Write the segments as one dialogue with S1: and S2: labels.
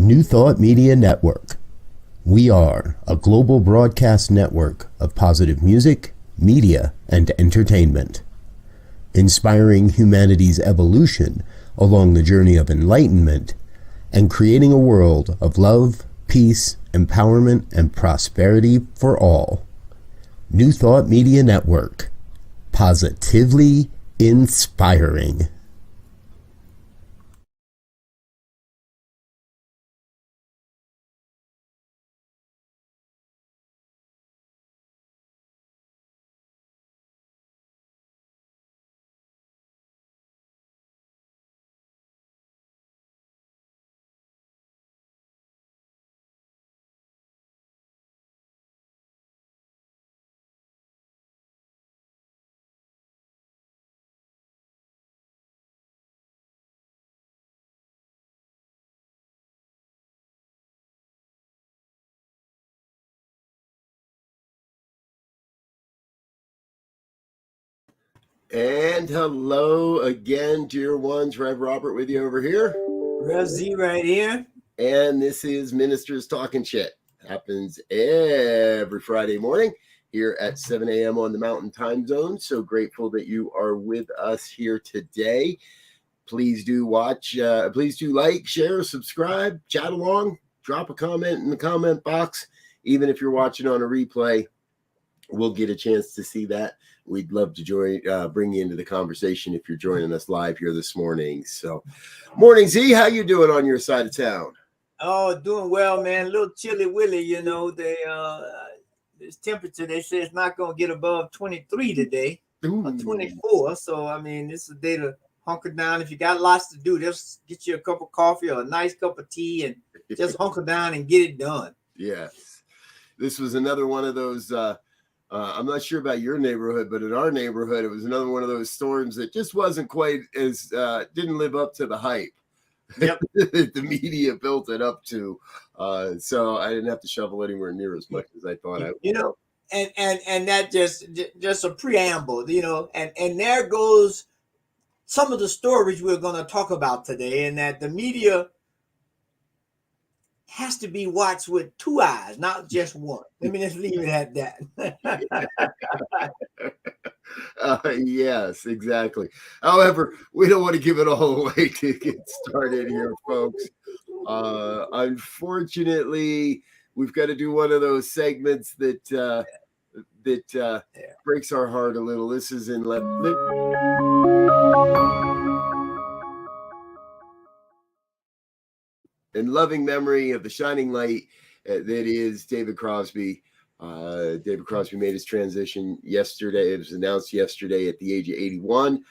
S1: New Thought Media Network. We are a global broadcast network of positive music, media, and entertainment, inspiring humanity's evolution along the journey of enlightenment and creating a world of love, peace, empowerment, and prosperity for all. New Thought Media Network. Positively inspiring.
S2: And hello again, dear ones. Rev Robert with you over here.
S3: Rev Z right here.
S2: And this is Ministers Talking Shit. Happens every Friday morning here at 7 a.m. on the Mountain Time Zone. So grateful that you are with us here today. Please do watch. Please do like, share, subscribe, chat along, drop a comment in the comment box. Even if you're watching on a replay, we'll get a chance to see that. We'd love to join, bring you into the conversation if you're joining us live here this morning. So, morning Z, how you doing on your side of town?
S3: Oh, doing well, man. A little chilly willy, you know. This temperature, they say it's not going to get above 23 today. Or 24. So, I mean, this is a day to hunker down. If you got lots to do, just get you a cup of coffee or a nice cup of tea and just hunker down and get it done.
S2: Yes. This was another one of those, I'm not sure about your neighborhood, but in our neighborhood, it was another one of those storms that just wasn't quite as, didn't live up to the hype.
S3: Yep.
S2: The media built it up to. So I didn't have to shovel anywhere near as much as I thought I would.
S3: You know, and that just a preamble, you know, and there goes some of the stories we're going to talk about today, and that the media has to be watched with two eyes, not just one. Let me just leave it at
S2: that. Yes, exactly. However, we don't want to give it all away to get started here, folks. Unfortunately, we've got to do one of those segments that breaks our heart a little. This is in loving memory of the shining light that is David Crosby. David Crosby made his transition yesterday. It was announced yesterday at the age of 81.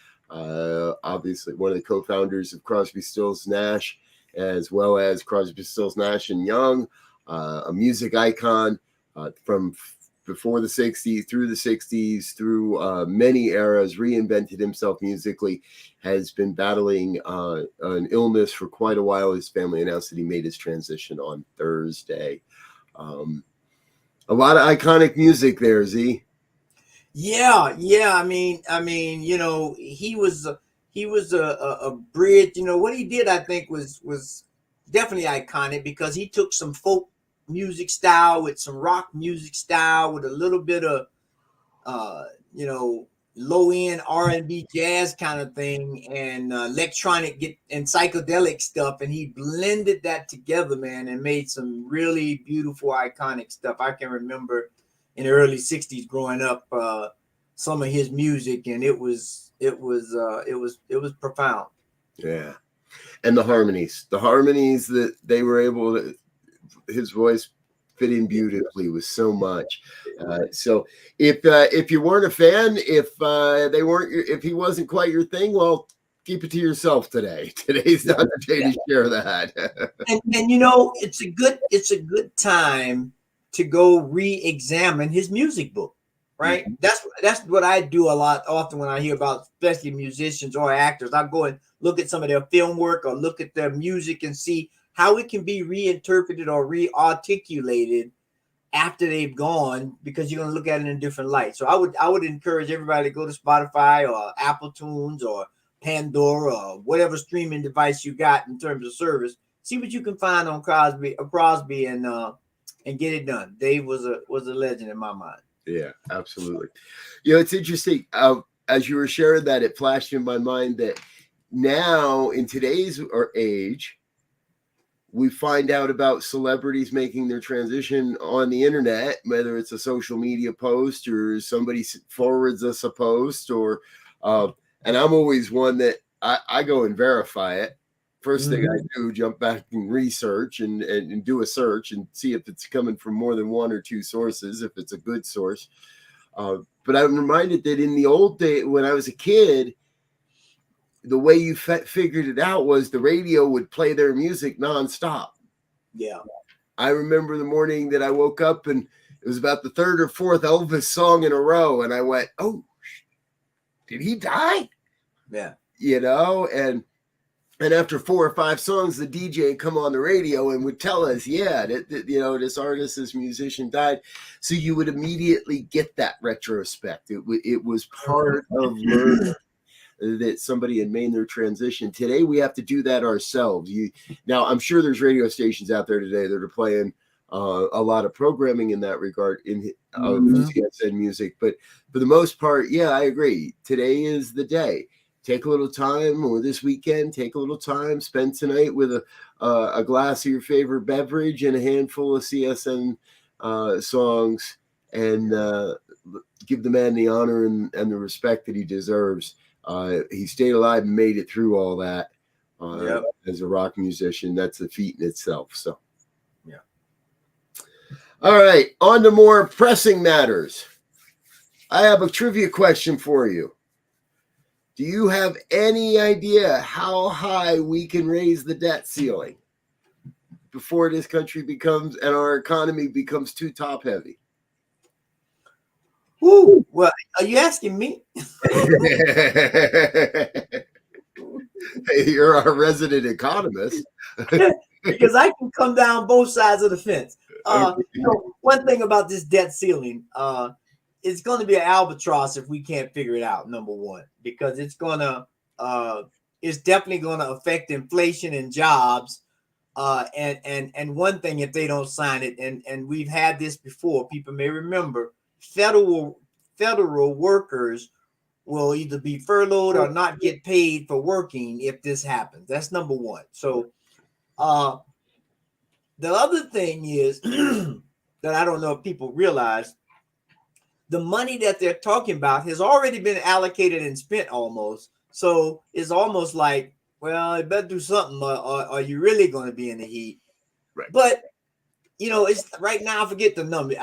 S2: Obviously, one of the co-founders of Crosby, Stills, Nash, as well as Crosby, Stills, Nash and Young, a music icon from before the 60s, through the 60s, through many eras, reinvented himself musically, has been battling an illness for quite a while. His family announced that he made his transition on Thursday. A lot of iconic music there, Z.
S3: Yeah. I mean, you know, he was a bridge. You know, what he did, I think, was definitely iconic because he took some folk music style with some rock music style with a little bit of you know, low end R&B jazz kind of thing and electronic and psychedelic stuff, and he blended that together, man, and made some really beautiful iconic stuff. I can remember in the early 60s growing up some of his music, and it was profound.
S2: Yeah. And the harmonies that they were able to, his voice fit in beautifully with so much. So if you weren't a fan, if he wasn't quite your thing, well, keep it to yourself today. Today's not the day to share that.
S3: and you know, it's a good time to go re-examine his music book, right? Mm-hmm. That's what I do a lot often when I hear about especially musicians or actors. I go and look at some of their film work or look at their music and see how it can be reinterpreted or re-articulated after they've gone, because you're going to look at it in a different light. So I would encourage everybody to go to Spotify or Apple Tunes or Pandora or whatever streaming device you got in terms of service. see what you can find on Crosby and get it done. Dave was a legend in my mind.
S2: Yeah, absolutely. It's interesting. As you were sharing that, it flashed in my mind that now in today's age, we find out about celebrities making their transition on the internet, whether it's a social media post or somebody forwards us a post, or and I'm always one that I go and verify it. First thing I do, jump back and research and do a search and see if it's coming from more than one or two sources, if it's a good source. But I'm reminded that in the old day, when I was a kid, the way you figured it out was the radio would play their music nonstop.
S3: Yeah.
S2: I remember the morning that I woke up and it was about the third or fourth Elvis song in a row. And I went, oh, did he die?
S3: Yeah.
S2: And after 4 or 5 songs, the DJ would come on the radio and would tell us, this artist, this musician died. So you would immediately get that retrospect. It was part of learning that somebody had made their transition. Today, we have to do that ourselves. Now, I'm sure there's radio stations out there today that are playing a lot of programming in that regard of CSN music. But for the most part, yeah, I agree. Today is the day. Take a little time, or this weekend, take a little time, spend tonight with a glass of your favorite beverage and a handful of CSN songs, and give the man the honor and the respect that he deserves. He stayed alive and made it through all that as a rock musician. That's a feat in itself. So,
S3: yeah.
S2: All right, on to more pressing matters. I have a trivia question for you. Do you have any idea how high we can raise the debt ceiling before this country becomes and our economy becomes too top heavy?
S3: Woo! Well, are you asking me?
S2: You're our resident economist.
S3: Because I can come down both sides of the fence. One thing about this debt ceiling, it's going to be an albatross if we can't figure it out. Number one, because it's definitely going to affect inflation and jobs. And one thing, if they don't sign it, and we've had this before, people may remember, federal workers will either be furloughed or not get paid for working if this happens. That's number one. So, the other thing is that I don't know if people realize, the money that they're talking about has already been allocated and spent almost. So it's almost like, well, you better do something, or are you really going to be in the heat?
S2: Right.
S3: But it's right now. I forget the number.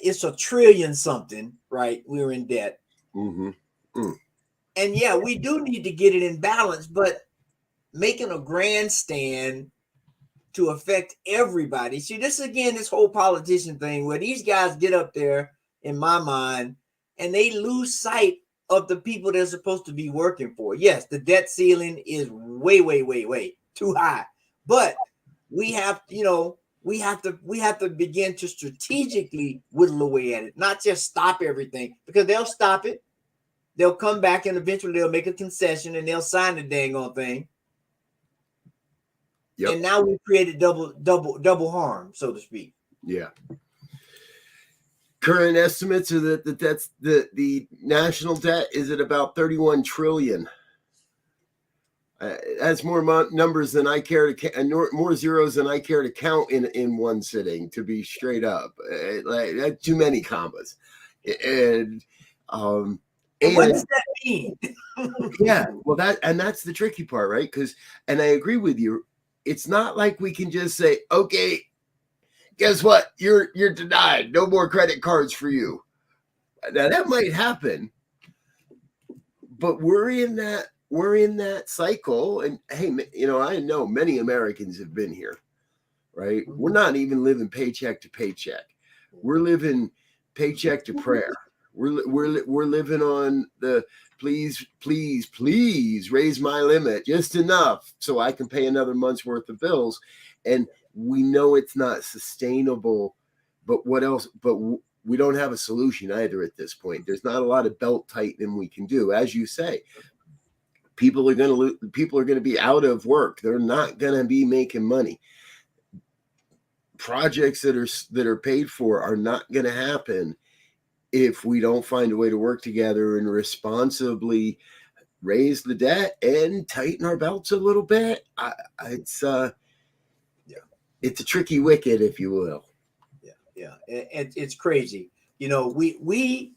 S3: It's $1 trillion something. Right, we're in debt.
S2: Mm-hmm. Mm.
S3: And yeah, we do need to get it in balance. But making a grandstand to affect everybody. See, this whole politician thing where these guys get up there, in my mind, and they lose sight of the people they're supposed to be working for. Yes, the debt ceiling is way, way, way, way too high. But we have to begin to strategically whittle away at it, not just stop everything, because they'll stop it. They'll come back and eventually they'll make a concession and they'll sign the dang on thing. Yep. And now we've created double harm, so to speak.
S2: Yeah. Current estimates are that the national debt is at about 31 trillion. That's more numbers than I care to and more zeros than I care to count in one sitting. To be straight up, like too many commas. And
S3: what does that mean?
S2: Yeah, well, that's the tricky part, right? And I agree with you. It's not like we can just say, okay, guess what? You're denied. No more credit cards for you. Now that might happen, but we're in that cycle. And hey, I know many Americans have been here, right? We're not even living paycheck to paycheck. We're living paycheck to prayer. We're living on the please raise my limit just enough so I can pay another month's worth of bills. And we know it's not sustainable, but what else? But we don't have a solution either at this point. There's not a lot of belt tightening we can do. As you say, People are going to be out of work. They're not going to be making money. Projects that are paid for are not going to happen if we don't find a way to work together and responsibly raise the debt and tighten our belts a little bit. It's a tricky wicket, if you will.
S3: Yeah. It's crazy. You know, we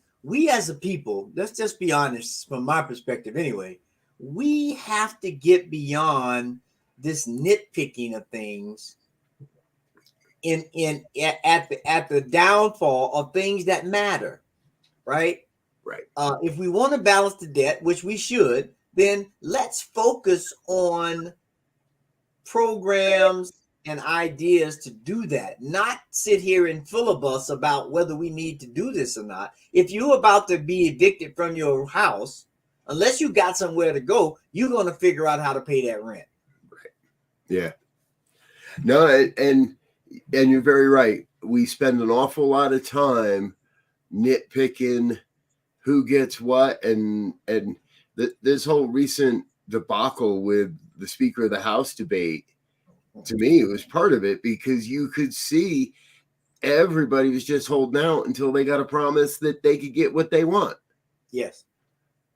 S3: as a people, let's just be honest from my perspective anyway, we have to get beyond this nitpicking of things at the downfall of things that matter, right?
S2: Right.
S3: If we want to balance the debt, which we should, then let's focus on programs and ideas to do that, not sit here and filibust about whether we need to do this or not. If you're about to be evicted from your house, unless you got somewhere to go, you're going to figure out how to pay that rent.
S2: Right. Yeah. No, and you're very right. We spend an awful lot of time nitpicking who gets what, and this whole recent debacle with the Speaker of the House debate, to me, it was part of it, because you could see everybody was just holding out until they got a promise that they could get what they want.
S3: Yes.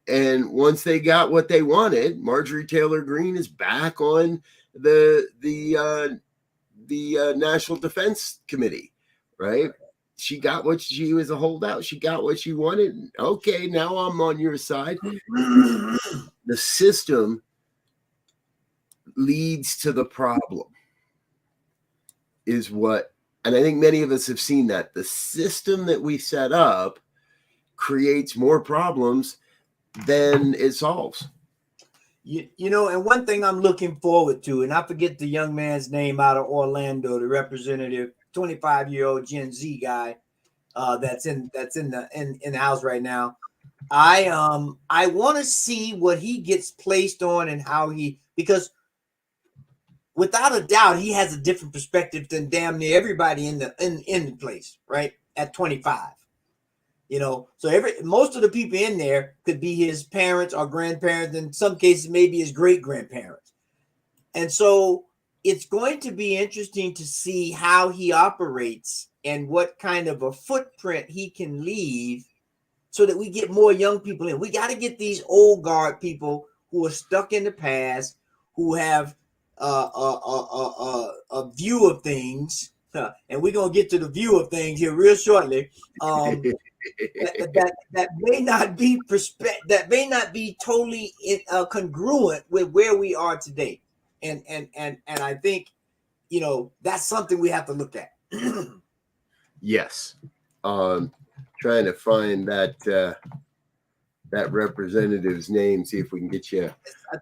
S2: And once they got what they wanted, Marjorie Taylor Greene is back on the National Defense Committee, right? She got what she was a holdout. She got what she wanted. Okay, now I'm on your side. The system leads to the problem, is what, and I think many of us have seen that. The system that we set up creates more problems than it solves.
S3: You know, and one thing I'm looking forward to, and I forget the young man's name out of Orlando, the representative, 25-year-old Gen Z guy, that's in the house right now. I want to see what he gets placed on and how because without a doubt he has a different perspective than damn near everybody in the place, right? At 25. You know, so most of the people in there could be his parents or grandparents, in some cases maybe his great grandparents. And so it's going to be interesting to see how he operates and what kind of a footprint he can leave, so that we get more young people in. We got to get these old guard people who are stuck in the past, who have a view of things, and we're gonna get to the view of things here real shortly. That may not be totally congruent with where we are today, and I think, you know, that's something we have to look at.
S2: Yes. Trying to find that representative's name, see if we can get you.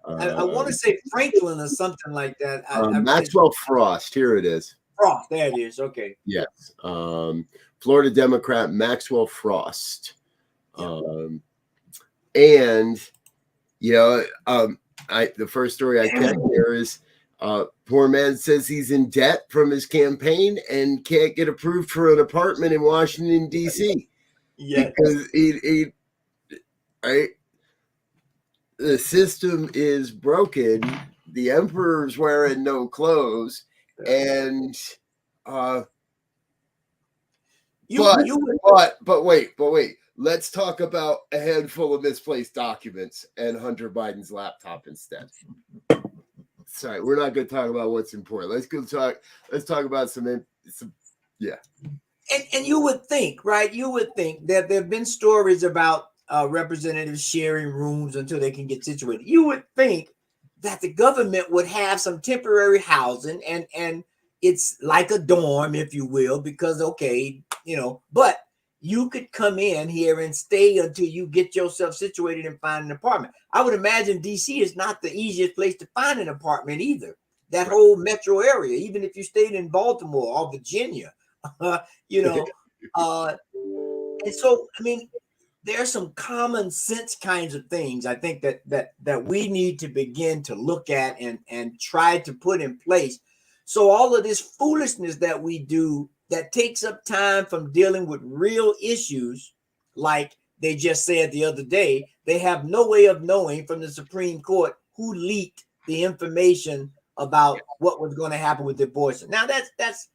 S3: I want to say Franklin or something like that.
S2: Maxwell Frost. Here it is.
S3: Frost. There it is. Okay.
S2: Yes. Florida Democrat Maxwell Frost. And you know, the first story I kept here is poor man says he's in debt from his campaign and can't get approved for an apartment in Washington, D.C.
S3: Yeah,
S2: because right, the system is broken. The emperor's wearing no clothes, and but wait. Let's talk about a handful of misplaced documents and Hunter Biden's laptop instead. Sorry, we're not going to talk about what's important. Let's talk about some. Yeah.
S3: And you would think, right? You would think that there have been stories about representatives sharing rooms until they can get situated. You would think that the government would have some temporary housing, and it's like a dorm, if you will, because, okay, you know, but you could come in here and stay until you get yourself situated and find an apartment. I would imagine DC is not the easiest place to find an apartment either. That whole metro area, even if you stayed in Baltimore or Virginia, you know. And so, I mean, there are some common sense kinds of things I think that we need to begin to look at and try to put in place. So all of this foolishness that we do that takes up time from dealing with real issues, like they just said the other day, they have no way of knowing from the Supreme Court who leaked the information about what was going to happen with the abortion. Now that's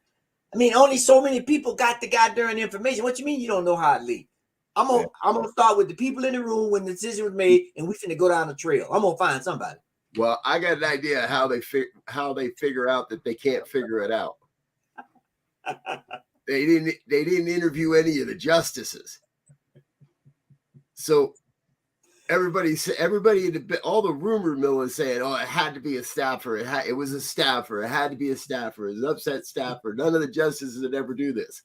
S3: I mean, only so many people got the goddamn information. What you mean you don't know how it leaked? I'm gonna start with the people in the room when the decision was made, and we finna go down the trail. I'm gonna find somebody.
S2: Well, I got an idea how they figure out that they can't figure it out. They didn't interview any of the justices. So everybody, all the rumor mill is saying, "Oh, it had to be a staffer. It was a staffer. It had to be a staffer. It was an upset staffer. None of the justices would ever do this."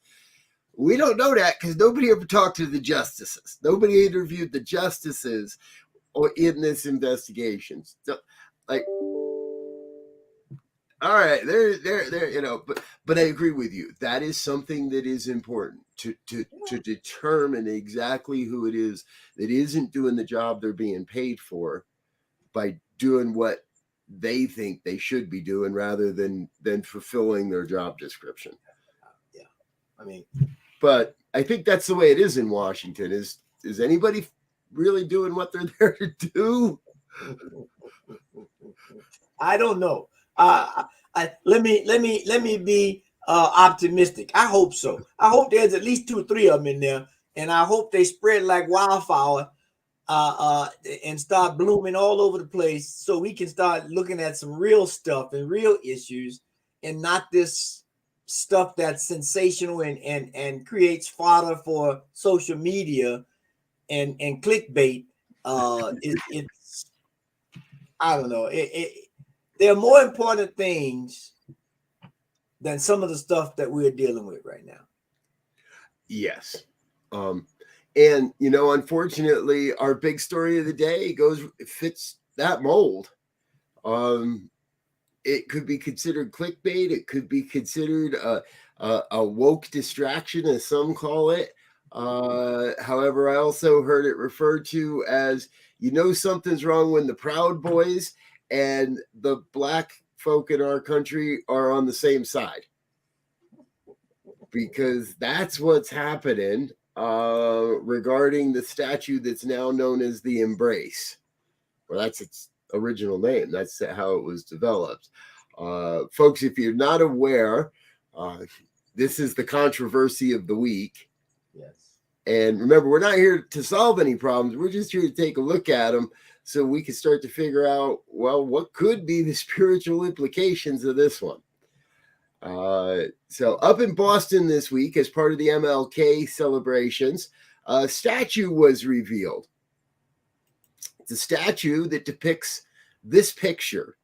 S2: We don't know that because nobody ever talked to the justices. Nobody interviewed the justices or in this investigation. So, like, all right, there, you know, but I agree with you. That is something that is important to determine exactly who it is that isn't doing the job they're being paid for by doing what they think they should be doing rather than fulfilling their job description.
S3: Yeah, I mean,
S2: but I think that's the way it is in Washington. Is anybody really doing what they're there to do?
S3: I don't know. Let me be optimistic. I hope so. I hope there's at least 2 or 3 of them in there, and I hope they spread like wildfire and start blooming all over the place, so we can start looking at some real stuff and real issues, and not this stuff that's sensational and creates fodder for social media and clickbait. It's I don't know. There are more important things than some of the stuff that we're dealing with right now.
S2: Yes. And, you know, unfortunately, our big story of the day fits that mold. It could be considered clickbait. It could be considered a woke distraction, as some call it. However, I also heard it referred to as, you know, something's wrong when the Proud Boys and the black folk in our country are on the same side, because that's what's happening regarding the statue that's now known as the Embrace. Well, that's its original name. That's how it was developed. Folks, if you're not aware, this is the controversy of the week.
S3: Yes.
S2: And remember, we're not here to solve any problems. We're just here to take a look at them so we can start to figure out, well, what could be the spiritual implications of this one. So up in Boston this week, as part of the MLK celebrations, a statue was revealed. It's a statue that depicts this picture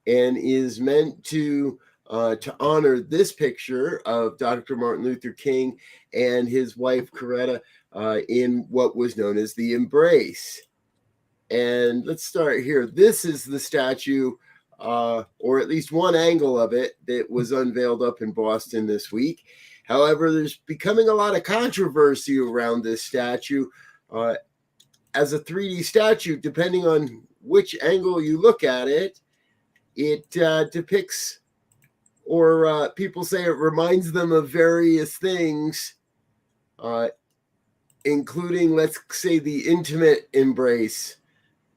S2: and is meant to honor this picture of Dr. Martin Luther King and his wife, Coretta, in what was known as the Embrace. And let's start here. This is the statue, or at least one angle of it, that was unveiled up in Boston this week. However, there's becoming a lot of controversy around this statue. As a 3D statue, depending on which angle you look at it, it depicts, or people say it reminds them of various things, including, let's say, the intimate embrace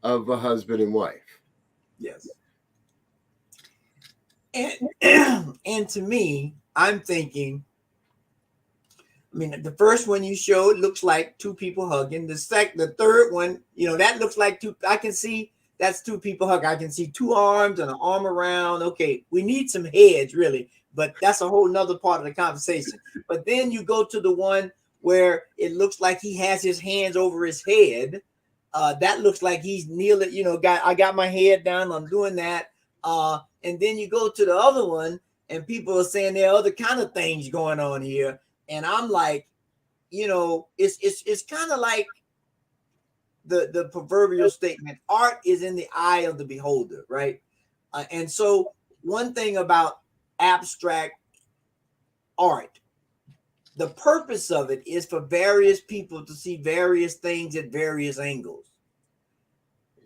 S2: of a husband and wife.
S3: Yes. And to me, I'm thinking, I mean, the first one you showed looks like 2 people hugging. The third one, you know, that looks like 2. I can see that's 2 people hugging. I can see 2 arms and an arm around. Okay, we need some heads, really, but that's a whole nother part of the conversation. But then you go to the one where it looks like he has his hands over his head. That looks like he's kneeling, you know, I got my head down, I'm doing that. And then you go to the other one and people are saying there are other kind of things going on here. And I'm like, you know, it's kind of like the proverbial statement, art is in the eye of the beholder, right? And so one thing about abstract art, the purpose of it is for various people to see various things at various angles.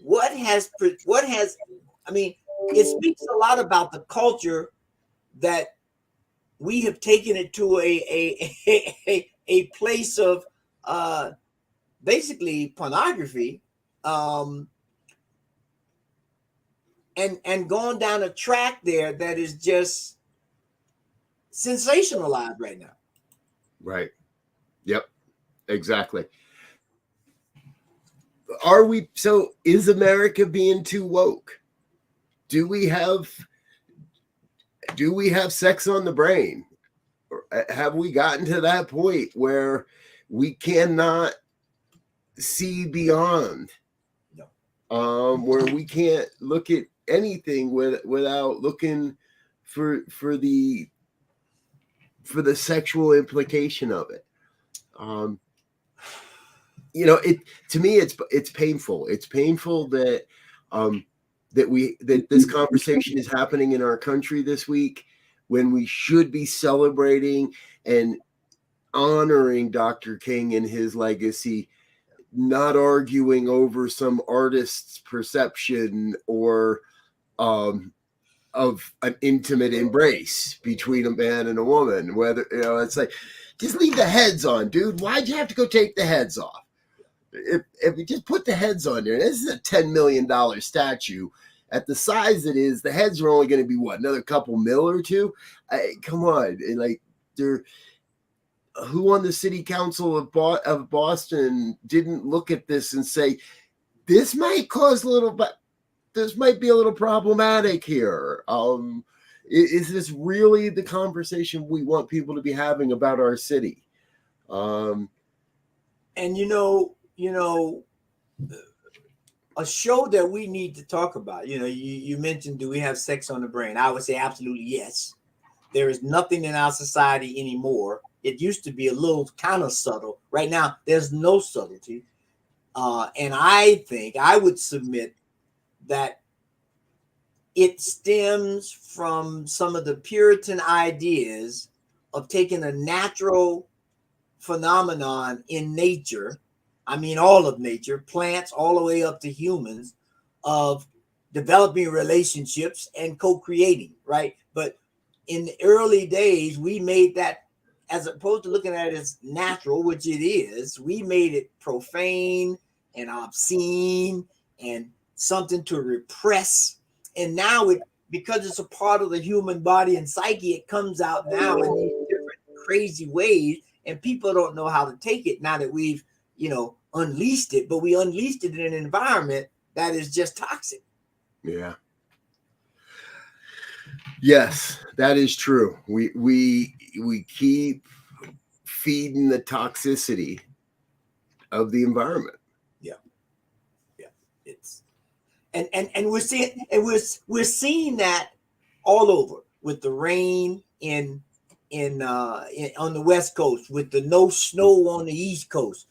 S3: I mean, it speaks a lot about the culture that we have taken it to a place of basically pornography, and going down a track there that is just sensationalized right now.
S2: Right. Yep. Exactly. Is America being too woke? Do we have sex on the brain? Or have we gotten to that point where we cannot see beyond?
S3: No.
S2: Where we can't look at anything without looking for the sexual implication of it. To me, it's painful. It's painful that that this conversation is happening in our country this week, when we should be celebrating and honoring Dr. King and his legacy, not arguing over some artist's perception or of an intimate embrace between a man and a woman. Whether, it's like, just leave the heads on, dude. Why'd you have to go take the heads off? If you just put the heads on there, this is a $10 million statue. At the size it is, the heads are only going to be another couple mil or two. Come on, like, who on the city council of Boston didn't look at this and say, this might be a little problematic here? Is this really the conversation we want people to be having about our city?
S3: And a show that we need to talk about, you mentioned, do we have sex on the brain? I would say absolutely yes. There is nothing in our society anymore. It used to be a little kind of subtle. Right now, there's no subtlety. And I think I would submit that it stems from some of the Puritan ideas of taking a natural phenomenon in nature, I mean all of nature, plants all the way up to humans, of developing relationships and co-creating, right? But in the early days, we made that, as opposed to looking at it as natural, which it is, we made it profane and obscene and something to repress. And now because it's a part of the human body and psyche, it comes out now in these different crazy ways, and people don't know how to take it now that we've, unleashed it, but we unleashed it in an environment that is just toxic.
S2: Yeah. Yes, that is true. We keep feeding the toxicity of the environment.
S3: Yeah. It's and we're seeing that all over, with the rain in on the West Coast, with the no snow on the East Coast,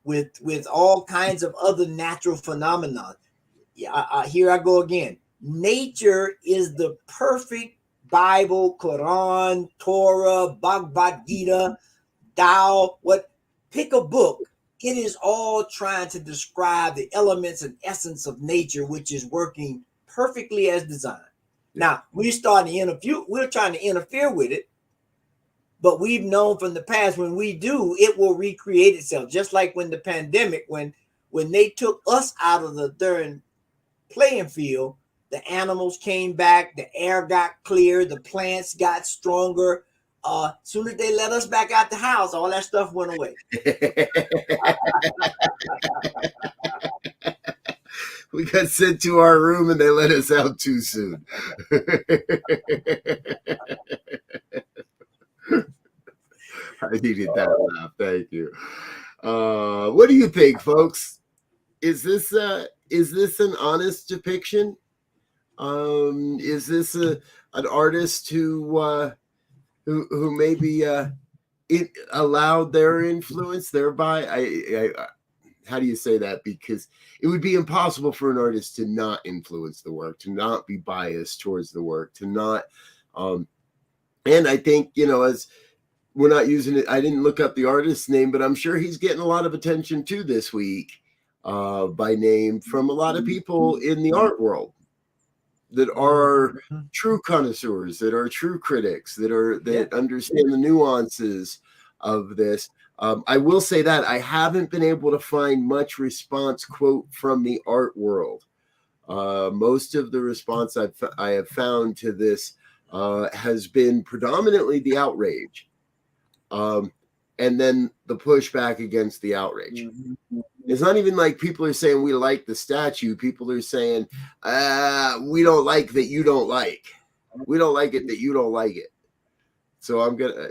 S3: with all kinds of other natural phenomena. Yeah, here I go again. Nature is the perfect Bible, Quran, Torah, Bhagavad Gita, Tao. Pick a book. It is all trying to describe the elements and essence of nature, which is working perfectly as designed. Now, we're trying to interfere with it, but we've known from the past, when we do, it will recreate itself. Just like when the pandemic, when they took us out of the darn playing field, the animals came back, the air got clear, the plants got stronger. Soon as they let us back out the house, all that stuff went away.
S2: We got sent to our room and they let us out too soon. I needed that laugh. Thank you. What do you think, folks? Is this an honest depiction? Is this an artist who maybe it allowed their influence thereby? I how do you say that? Because it would be impossible for an artist to not influence the work, to not be biased towards the work, to not. And I think, as we're not using it, I didn't look up the artist's name, but I'm sure he's getting a lot of attention too this week by name from a lot of people in the art world that are true connoisseurs, that are true critics, that understand the nuances of this. I will say that I haven't been able to find much response quote from the art world. Most of the response I have found to this has been predominantly the outrage, and then the pushback against the outrage. Mm-hmm. It's not even like people are saying we like the statue. People are saying we don't like that you don't like. We don't like it that you don't like it. So I'm gonna.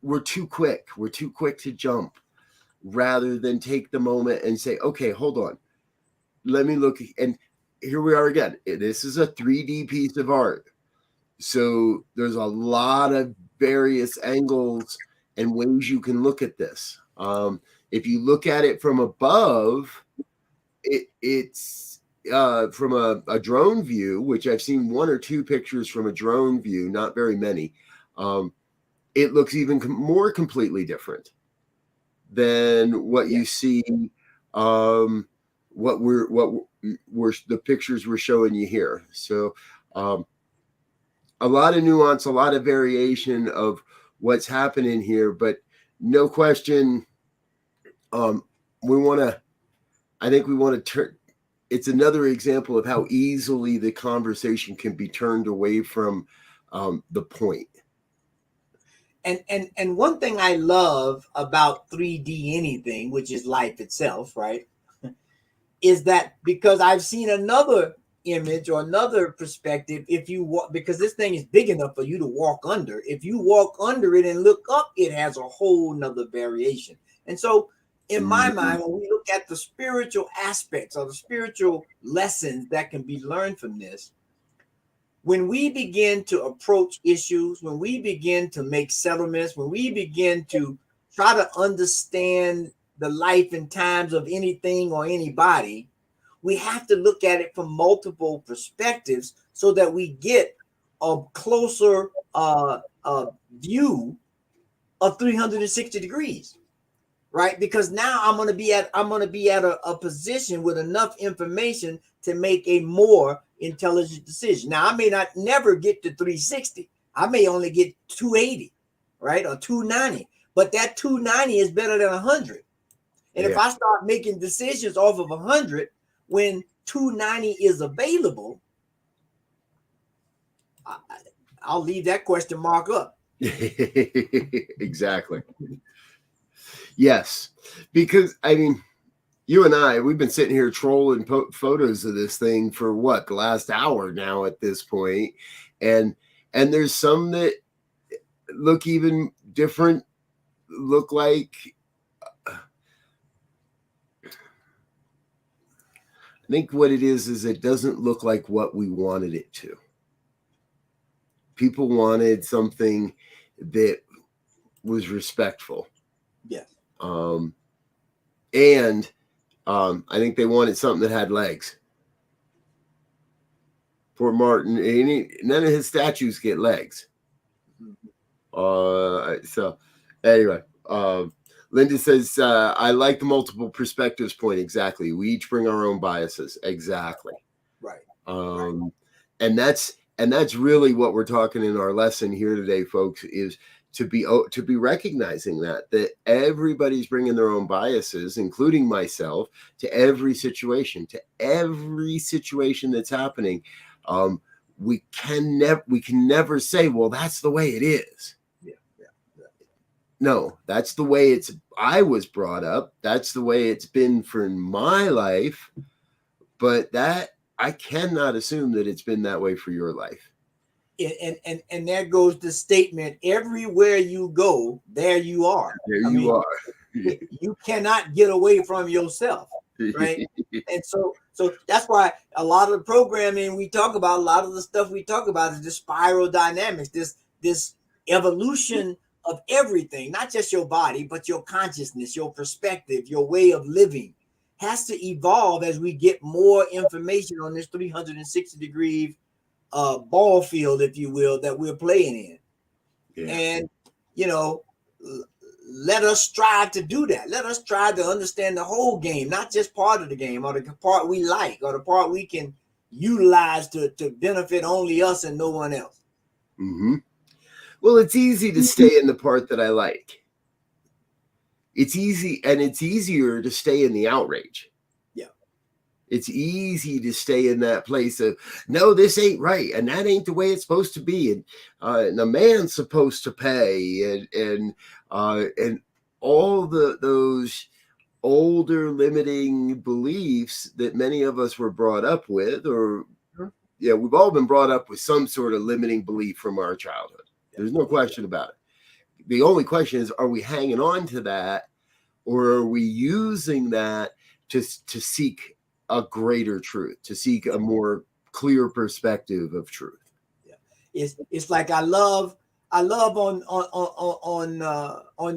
S2: We're too quick. We're too quick to jump, rather than take the moment and say, okay, hold on. Let me look. And here we are again. This is a 3D piece of art. So there's a lot of various angles and ways you can look at this. If you look at it from above, it's from a drone view, which I've seen 1 or 2 pictures from a drone view, not very many. It looks even more completely different than what you see, what we're the pictures we're showing you here. So a lot of nuance, a lot of variation of what's happening here, but no question, I think we want to turn. It's another example of how easily the conversation can be turned away from the point.
S3: And one thing I love about 3D anything, which is life itself, right, is that because I've seen another image or another perspective, if you walk, because this thing is big enough for you to walk under. If you walk under it and look up, it has a whole nother variation. And so in my mind, when we look at the spiritual aspects or the spiritual lessons that can be learned from this, when we begin to approach issues, when we begin to make settlements, when we begin to try to understand the life and times of anything or anybody, we have to look at it from multiple perspectives so that we get a closer view of 360 degrees, right? Because now I'm going to be at a position with enough information to make a more intelligent decision. Now, I may not never get to 360. I may only get 280, right? Or 290. But that 290 is better than 100. And if I start making decisions off of 100 when 290 is available, I'll leave that question mark up.
S2: Exactly. Yes. Because, I mean, you and I, we've been sitting here trolling photos of this thing for what, the last hour now at this point. And there's some that look even different, look like, I think what it is it doesn't look like what we wanted it to. People wanted something that was respectful.
S3: Yes.
S2: And I think they wanted something that had legs. Poor Martin, none of his statues get legs. So anyway, Linda says, I like the multiple perspectives point. Exactly. We each bring our own biases. Exactly.
S3: Right.
S2: And that's really what we're talking in our lesson here today, folks, is to be recognizing that everybody's bringing their own biases, including myself, to every situation that's happening. We can never say, well, that's the way it is.
S3: Yeah.
S2: No, that's the way I was brought up. That's the way it's been for my life. But that I cannot assume that it's been that way for your life.
S3: And there goes the statement, everywhere you go, there you are.
S2: There you are.
S3: You cannot get away from yourself, right? And so that's why a lot of the programming we talk about, a lot of the stuff we talk about is the spiral dynamics, this evolution of everything, not just your body, but your consciousness, your perspective, your way of living has to evolve as we get more information on this 360-degree ball field, if you will, that we're playing in. Yeah. And, let us strive to do that. Let us try to understand the whole game, not just part of the game or the part we like or the part we can utilize to benefit only us and no one else.
S2: Mm-hmm. Well, it's easy to stay in the part that I like. It's easy, and it's easier to stay in the outrage.
S3: Yeah.
S2: It's easy to stay in that place of, no, this ain't right, and that ain't the way it's supposed to be, and a man's supposed to pay, and all those older limiting beliefs that many of us were brought up with, or we've all been brought up with some sort of limiting belief from our childhood. There's no question about it. The only question is, are we hanging on to that, or are we using that to seek a greater truth, to seek a more clear perspective of truth?
S3: Yeah, it's like I love on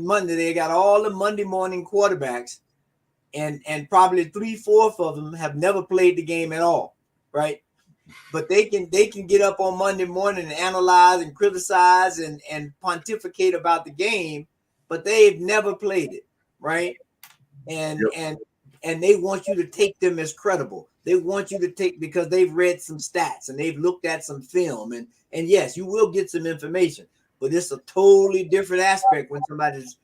S3: Monday, they got all the Monday morning quarterbacks, and probably 3/4 of them have never played the game at all, right? But they can get up on Monday morning and analyze and criticize and pontificate about the game, but they've never played it, right? And they want you to take them as credible. They want you to take, because they've read some stats and they've looked at some film, and yes, you will get some information, but it's a totally different aspect when somebody's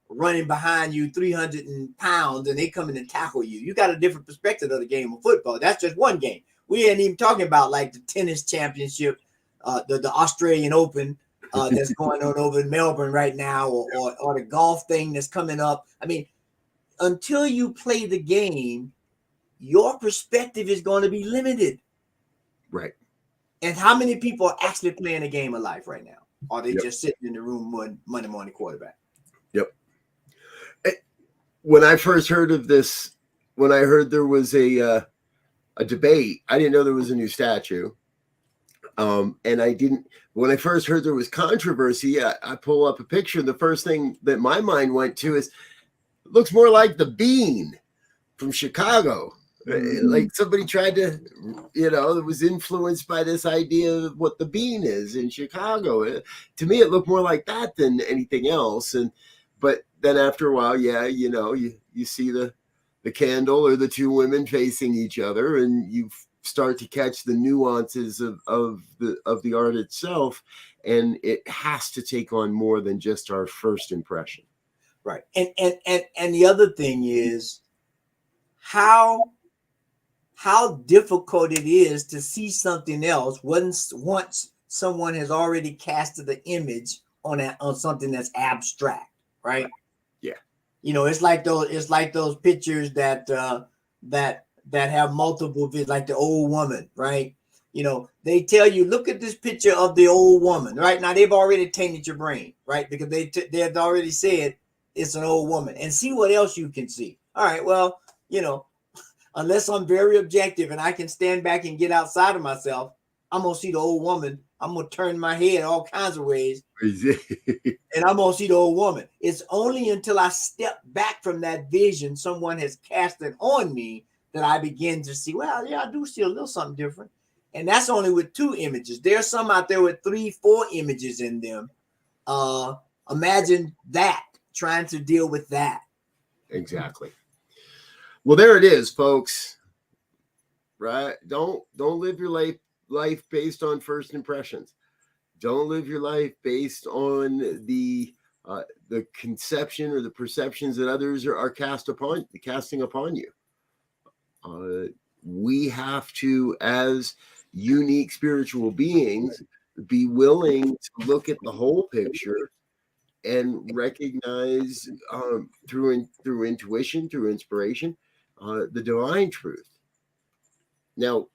S3: running behind you 300 pounds and they come in and tackle you. You got a different perspective of the game of football. That's just one game. We ain't even talking about like the tennis championship, the Australian Open that's going on over in Melbourne right now, or the golf thing that's coming up. I mean, until you play the game, your perspective is going to be limited.
S2: Right.
S3: And how many people are actually playing a game of life right now? Or are they just sitting in the room Monday morning quarterback?
S2: Yep. When I first heard of this, when I heard there was a debate, I didn't know there was a new statue. And I didn't, when I first heard there was controversy, I pull up a picture, and the first thing that my mind went to is, it looks more like the Bean from Chicago. Like somebody tried to, it was influenced by this idea of what the Bean is in Chicago. To me, it looked more like that than anything else. But then after a while, you see the candle or the two women facing each other, and you start to catch the nuances of the art itself, and it has to take on more than just our first impression.
S3: Right. And the other thing is how difficult it is to see something else once someone has already casted the image on something that's abstract, right?
S2: Yeah.
S3: It's like those pictures that have multiple visions, like the old woman, right? They tell you, look at this picture of the old woman, right? Now they've already tainted your brain, right? Because they have already said it's an old woman, and see what else you can see. All right, well, unless I'm very objective and I can stand back and get outside of myself, I'm gonna see the old woman. I'm gonna turn my head all kinds of ways, and I'm gonna see the old woman. It's only until I step back from that vision someone has cast it on me that I begin to see, well, yeah, I do see a little something different. And that's only with 2 images. There's some out there with 3, 4 images in them. Imagine that, trying to deal with that.
S2: Exactly. Well, there it is, folks. Right? Don't live your life based on first impressions. Don't live your life based on the conception or the perceptions that others are casting upon you. We have to, as unique spiritual beings, be willing to look at the whole picture and recognize through intuition, through inspiration, the divine truth. Now,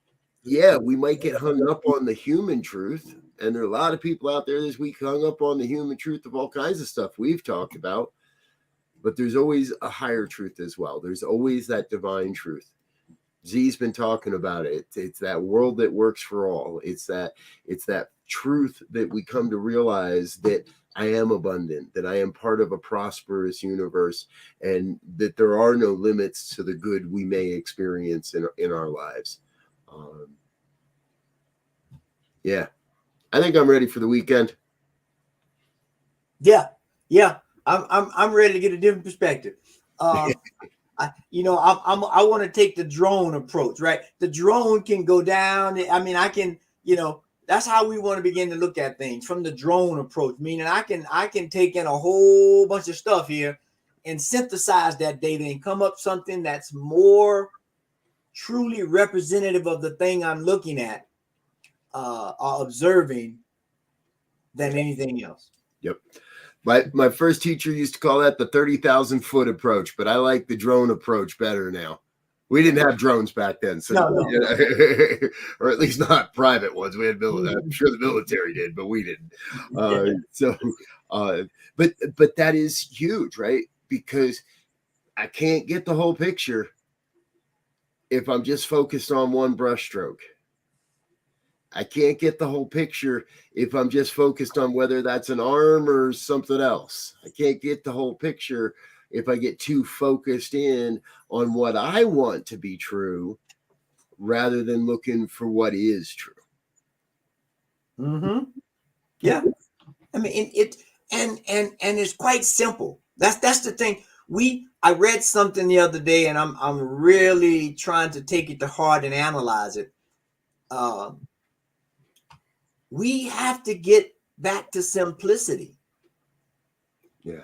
S2: we might get hung up on the human truth, and there are a lot of people out there this week hung up on the human truth of all kinds of stuff we've talked about, but there's always a higher truth as well. There's always that divine truth. Z's been talking about it. It's that world that works for all. It's that truth that we come to realize that I am abundant, that I am part of a prosperous universe, and that there are no limits to the good we may experience in our lives. I think I'm ready for the weekend.
S3: Yeah. I'm ready to get a different perspective. I want to take the drone approach, right? The drone can go down. I mean, I can, That's how we want to begin to look at things from the drone approach, meaning I can take in a whole bunch of stuff here and synthesize that data and come up something that's more truly representative of the thing I'm looking at or observing than anything else.
S2: Yep. My first teacher used to call that the 30,000 foot approach, but I like the drone approach better now. We didn't have drones back then, so
S3: No.
S2: You know, or at least not private ones. We had I'm sure the military did, but we didn't. But that is huge, right? Because I can't get the whole picture if I'm just focused on one brushstroke. I can't get the whole picture if I'm just focused on whether that's an arm or something else. I can't get the whole picture if I get too focused in on what I want to be true rather than looking for what is true.
S3: Mm-hmm. Yeah. I mean, and it's quite simple. That's the thing. I read something the other day, and I'm really trying to take it to heart and analyze it. We have to get back to simplicity.
S2: Yeah.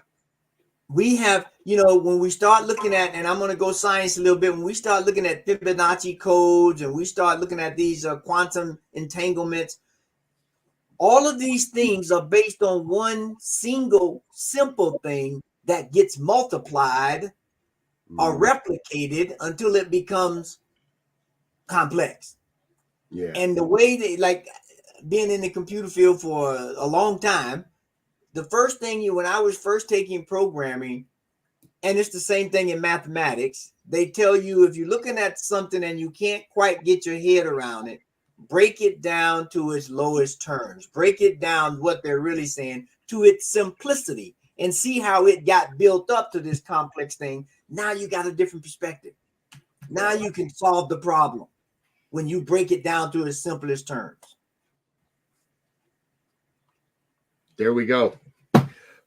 S3: We have, when we start looking at, and I'm going to go science a little bit, when we start looking at Fibonacci codes and we start looking at these quantum entanglements, all of these things are based on one single simple thing that gets multiplied or replicated until it becomes complex.
S2: Yeah.
S3: And the way they, like being in the computer field for a long time, the first thing when I was first taking programming, and it's the same thing in mathematics, they tell you if you're looking at something and you can't quite get your head around it, break it down to its lowest terms, break it down what they're really saying to its simplicity and see how it got built up to this complex thing. Now you got a different perspective. Now you can solve the problem when you break it down to its simplest terms.
S2: There we go.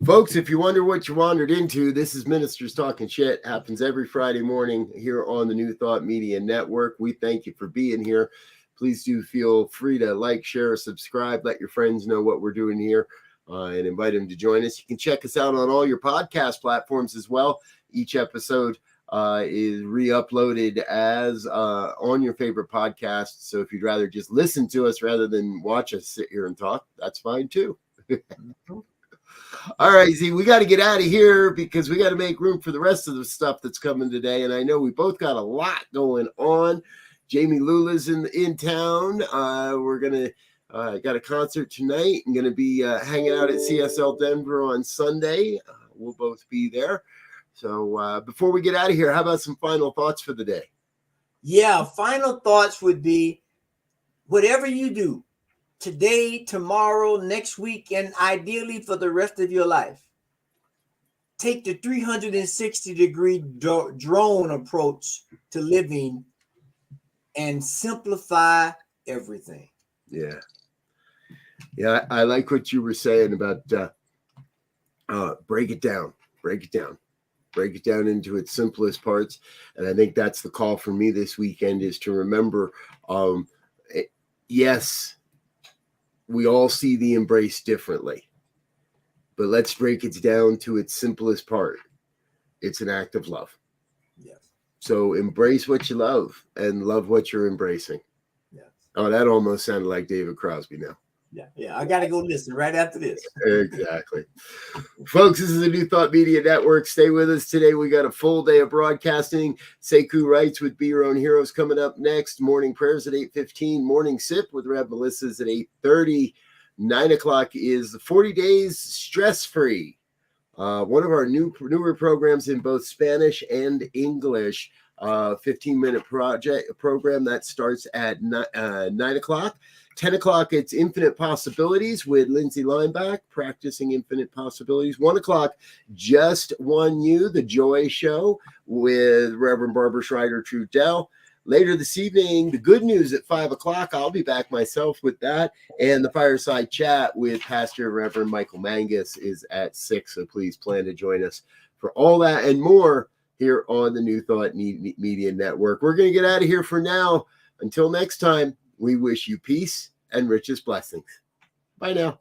S2: Folks, if you wonder what you wandered into, this is Ministers Talking Shit. Happens every Friday morning here on the New Thought Media Network. We thank you for being here. Please do feel free to like, share, subscribe. Let your friends know what we're doing here and invite them to join us. You can check us out on all your podcast platforms as well. Each episode is re-uploaded as on your favorite podcast. So if you'd rather just listen to us rather than watch us sit here and talk, that's fine too. All right, Z, we got to get out of here because we got to make room for the rest of the stuff that's coming today. And I know we both got a lot going on. Jamie Lula's in town. We're going to got a concert tonight and going to be hanging out at CSL Denver on Sunday. We'll both be there. So before we get out of here, how about some final thoughts for the day?
S3: Yeah, final thoughts would be whatever you do, today, tomorrow, next week, and ideally for the rest of your life, take the 360-degree drone approach to living and simplify everything.
S2: Yeah. Yeah, I like what you were saying about break it down into its simplest parts. And I think that's the call for me this weekend is to remember, yes, we all see the embrace differently, but let's break it down to its simplest part. It's an act of love.
S3: Yes.
S2: So embrace what you love and love what you're embracing.
S3: Yes.
S2: Oh, that almost sounded like David Crosby now.
S3: Yeah. I got to go listen right after this.
S2: Exactly. Folks, this is the New Thought Media Network. Stay with us today. We got a full day of broadcasting. Sekou Writes with Be Your Own Heroes coming up next. Morning prayers at 8:15. Morning Sip with Rev Melissa's at 8:30. 9 o'clock is the 40 Days Stress-Free. One of our newer programs in both Spanish and English. 15-minute program that starts at 9 o'clock. 10 o'clock, it's Infinite Possibilities with Lindsay Lineback, practicing infinite possibilities. 1 o'clock, Just One You, the Joy Show with Reverend Barbara Schreider-Trudell. Later this evening, the Good News at 5 o'clock. I'll be back myself with that. And the Fireside Chat with Pastor Reverend Michael Mangus is at 6. So please plan to join us for all that and more here on the New Thought Media Network. We're going to get out of here for now. Until next time, we wish you peace and richest blessings. Bye now.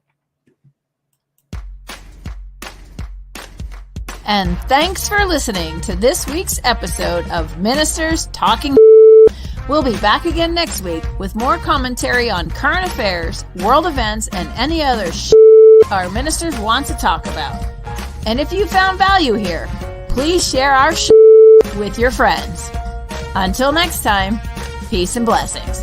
S4: And thanks for listening to this week's episode of Ministers Talking. We'll be back again next week with more commentary on current affairs, world events, and any other our ministers want to talk about. And if you found value here, please share our with your friends. Until next time, peace and blessings.